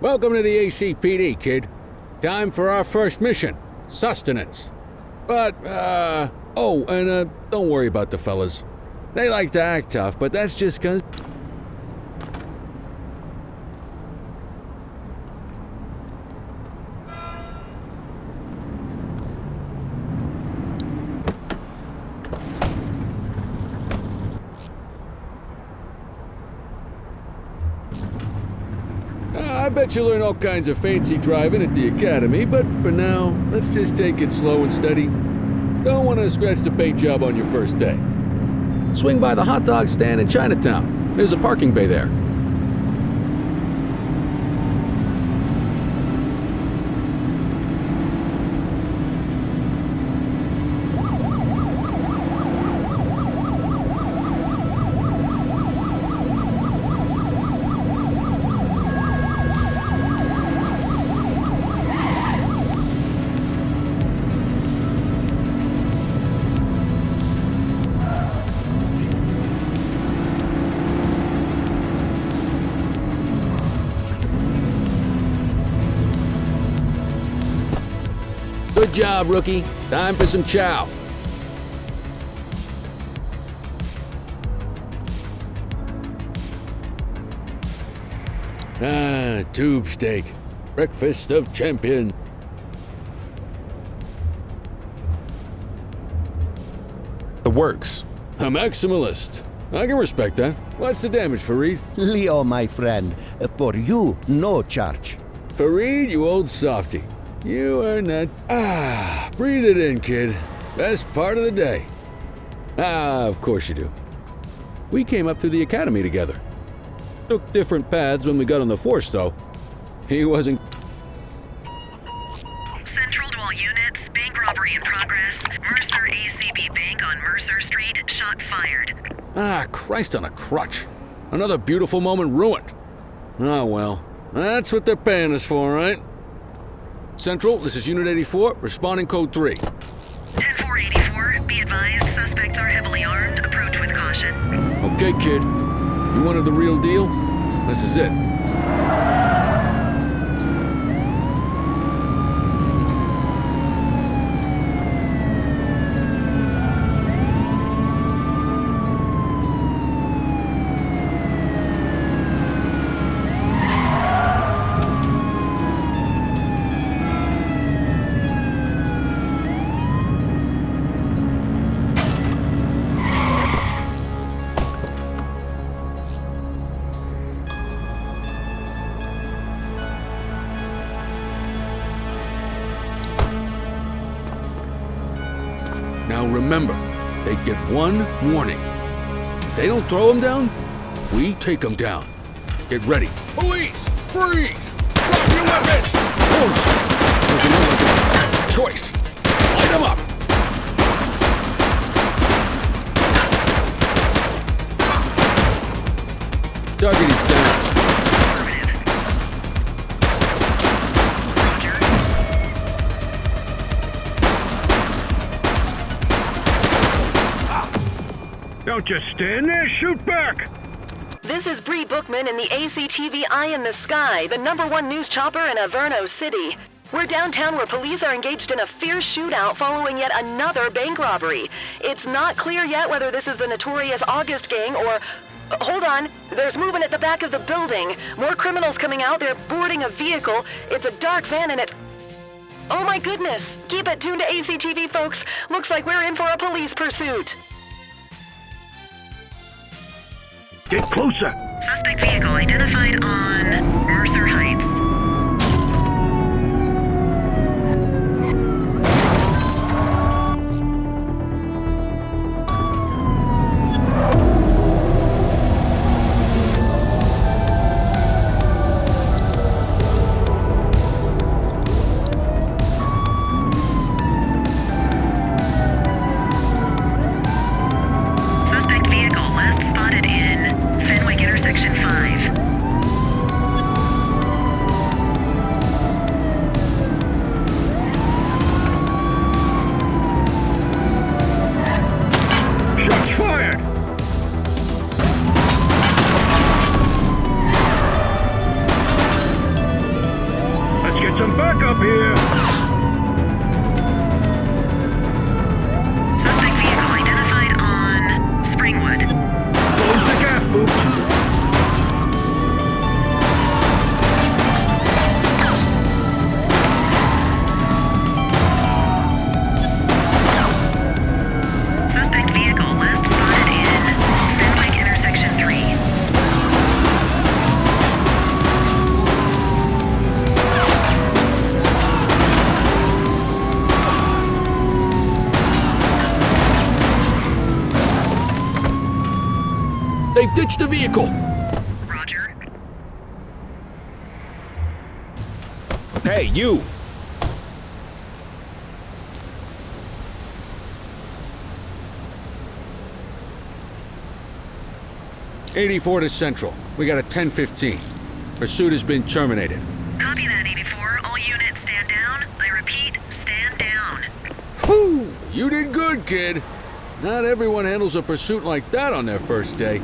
Welcome to the ACPD, kid. Time for our first mission, sustenance. But, don't worry about the fellas. They like to act tough, but that's just 'cause... I bet you learn all kinds of fancy driving at the academy, but for now, let's just take it slow and steady. Don't want to scratch the paint job on your first day. Swing by the hot dog stand in Chinatown. There's a parking bay there. Good job, rookie. Time for some chow. Tube steak. Breakfast of champions. The works. A maximalist. I can respect that. What's the damage, Fareed? Leo, my friend, for you, no charge. Fareed, you old softy. You earned that. Breathe it in, kid. Best part of the day. Of course you do. We came up through the academy together. Took different paths when we got on the force, though. He wasn't... Central to all units, bank robbery in progress. Mercer ACB Bank on Mercer Street, shots fired. Christ on a crutch. Another beautiful moment ruined. Oh well, that's what they're paying us for, right? Central, this is Unit 84, responding code 3. 10-484, be advised, suspects are heavily armed, approach with caution. Okay, kid. You wanted the real deal? This is it. Now remember, they get one warning. If they don't throw them down, we take them down. Get ready. Police! Freeze! Drop your weapons! Hold on! Doesn't look like a choice. Light them up! Target is down. Don't just stand there, shoot back! This is Bree Bookman in the ACTV Eye in the Sky, the #1 news chopper in Averno City. We're downtown where police are engaged in a fierce shootout following yet another bank robbery. It's not clear yet whether this is the notorious August gang or... Hold on, there's movement at the back of the building. More criminals coming out, they're boarding a vehicle. It's a dark van and it's... Oh my goodness! Keep it tuned to ACTV, folks. Looks like we're in for a police pursuit. Get closer! Suspect vehicle identified on Mercer Heights. Suspect vehicle last spotted in Fenwick intersection 5. They've ditched the vehicle! Roger. Hey, you! '84 to Central. We got a 10:15. Pursuit has been terminated. Copy that, 84. All units stand down. I repeat, stand down. Whew! You did good, kid. Not everyone handles a pursuit like that on their first day.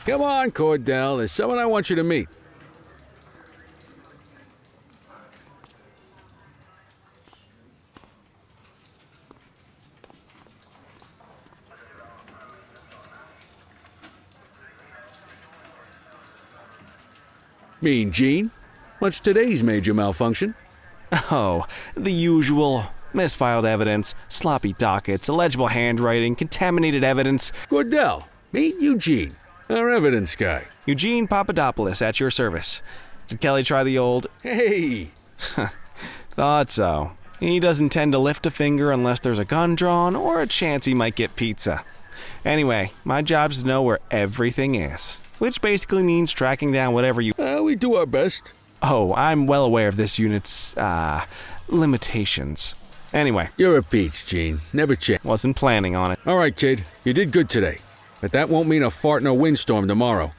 Come on, Cordell. There's someone I want you to meet. Mean Gene? What's today's major malfunction? Oh, the usual. Misfiled evidence, sloppy dockets, illegible handwriting, contaminated evidence. Cordell, meet Eugene, our evidence guy. Eugene Papadopoulos at your service. Did Kelly try the old... Hey! Thought so. He doesn't tend to lift a finger unless there's a gun drawn or a chance he might get pizza. Anyway, my job's to know where everything is. Which basically means tracking down whatever you... We do our best. Oh, I'm well aware of this unit's, limitations. Anyway. You're a peach, Gene. Never change. Wasn't planning on it. All right, kid. You did good today. But that won't mean a fart in a windstorm tomorrow.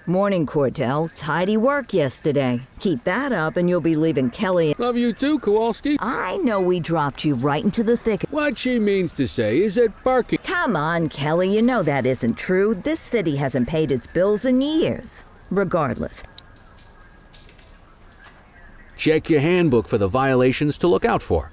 Morning, Cordell. Tidy work yesterday. Keep that up and you'll be leaving Kelly. Love you too, Kowalski. I know we dropped you right into the thick. What she means to say is that parking... Come on, Kelly, you know that isn't true. This city hasn't paid its bills in years. Regardless. Check your handbook for the violations to look out for.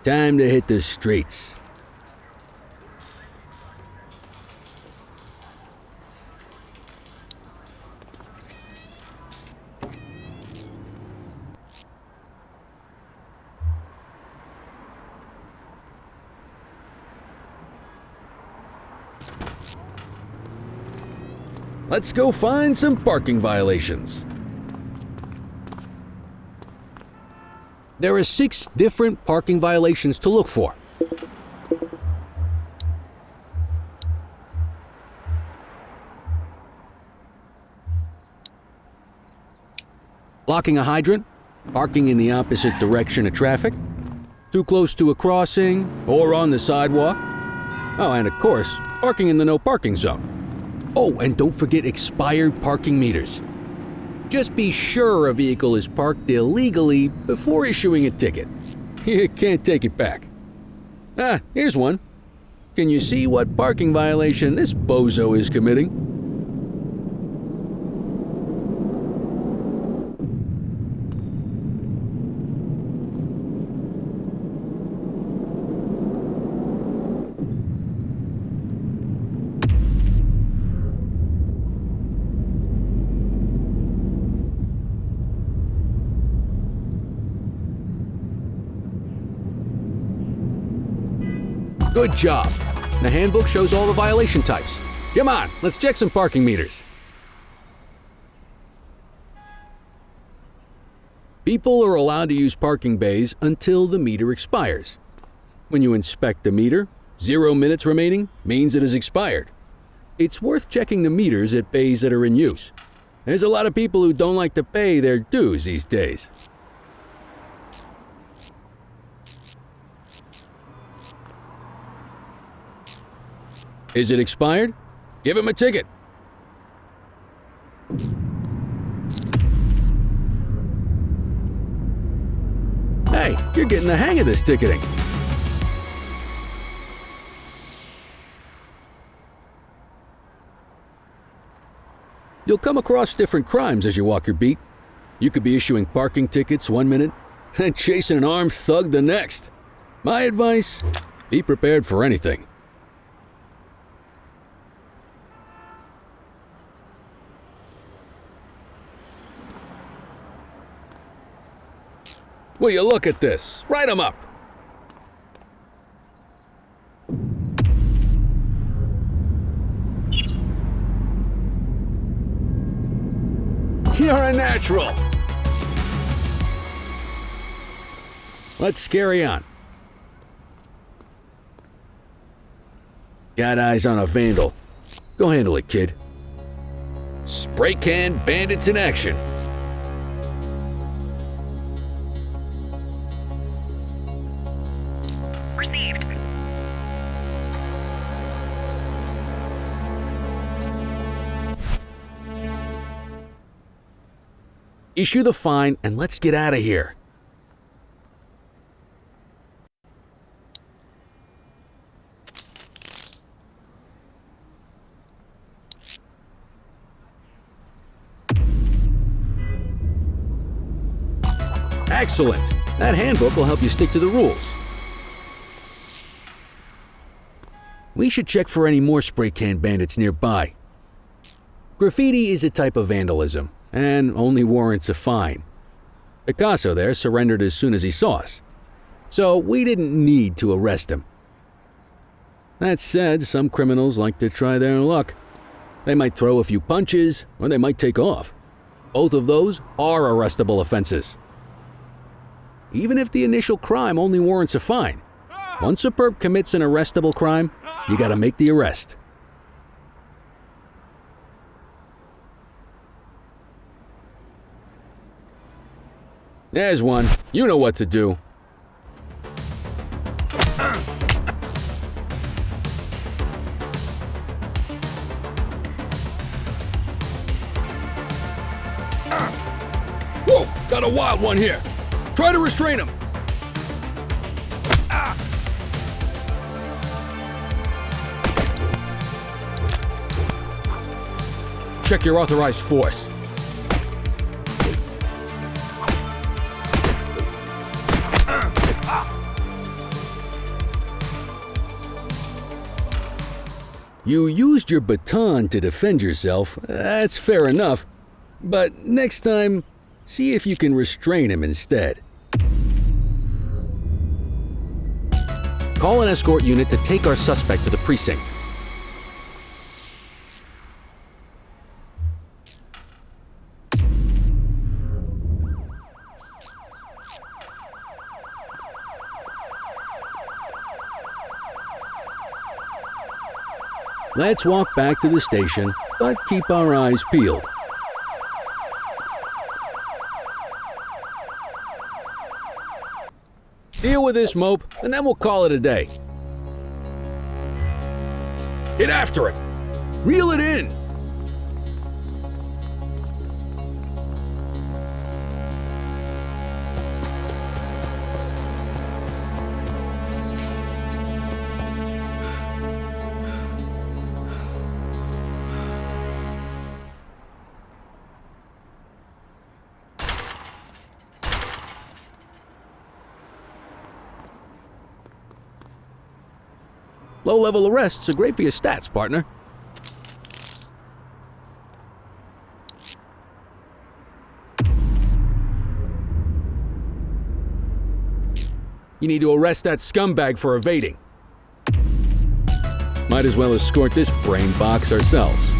Time to hit the streets. Let's go find some parking violations. There are 6 different parking violations to look for. blocking a hydrant, parking in the opposite direction of traffic, too close to a crossing, or on the sidewalk. Oh, and of course, parking in the no parking zone. Oh, and don't forget expired parking meters. Just be sure a vehicle is parked illegally before issuing a ticket. You can't take it back. Ah, here's one. Can you see what parking violation this bozo is committing? Good job. The handbook shows all the violation types. Come on, let's check some parking meters. People are allowed to use parking bays until the meter expires. When you inspect the meter, 0 minutes remaining means it is expired. It's worth checking the meters at bays that are in use. There's a lot of people who don't like to pay their dues these days. Is it expired? Give him a ticket. Hey, you're getting the hang of this ticketing. You'll come across different crimes as you walk your beat. You could be issuing parking tickets 1 minute and chasing an armed thug the next. My advice, be prepared for anything. Will you look at this? Write 'em up. You're a natural. Let's carry on. Got eyes on a vandal. Go handle it, kid. Spray can bandits in action. Received. Issue the fine and let's get out of here. Excellent! That handbook will help you stick to the rules. We should check for any more spray can bandits nearby. Graffiti is a type of vandalism and only warrants a fine. Picasso there surrendered as soon as he saw us, so we didn't need to arrest him. That said, some criminals like to try their luck. They might throw a few punches or they might take off. Both of those are arrestable offenses. Even if the initial crime only warrants a fine, once a perp commits an arrestable crime, you gotta make the arrest. There's one. You know what to do. Whoa! Got a wild one here. Try to restrain him. Check your authorized force. You used your baton to defend yourself. That's fair enough. But next time, see if you can restrain him instead. Call an escort unit to take our suspect to the precinct. Let's walk back to the station, but keep our eyes peeled. with this mope, and then we'll call it a day. Get after it! Reel it in! Low-level arrests are great for your stats, partner. You need to arrest that scumbag for evading. Might as well escort this brain box ourselves.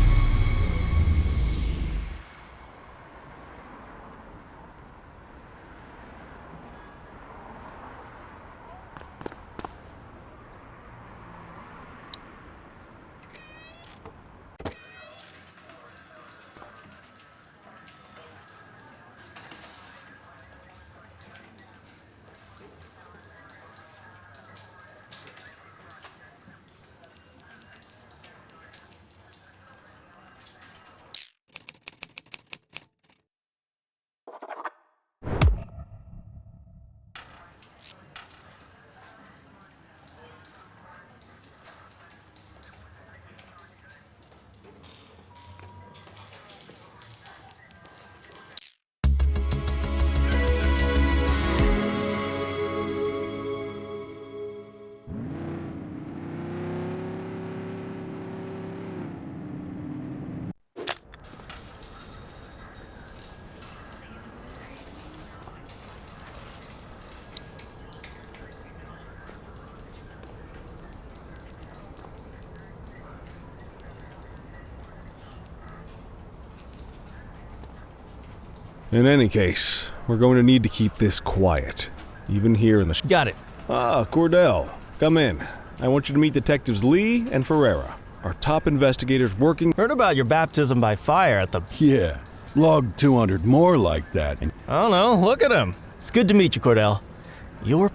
In any case, we're going to need to keep this quiet, even here in the Got it. Cordell, come in. I want you to meet Detectives Lee and Ferreira, our top investigators working. Heard about your baptism by fire at the... Yeah, log 200 more like that. I don't know, look at him. It's good to meet you, Cordell.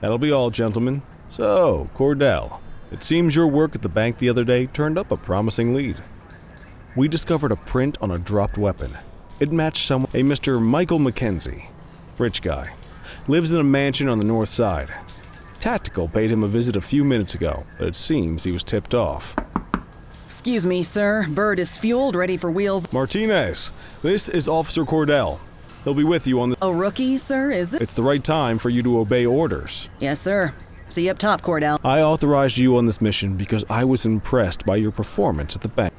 That'll be all, gentlemen. So, Cordell, it seems your work at the bank the other day turned up a promising lead. We discovered a print on a dropped weapon. It matched someone, a Mr. Michael McKenzie. Rich guy. Lives in a mansion on the north side. Tactical paid him a visit a few minutes ago, but it seems he was tipped off. Excuse me, sir. Bird is fueled, ready for wheels. Martinez, this is Officer Cordell. He'll be with you on the... A rookie, sir, is this? It's the right time for you to obey orders. Yes, sir. See you up top, Cordell. I authorized you on this mission because I was impressed by your performance at the bank.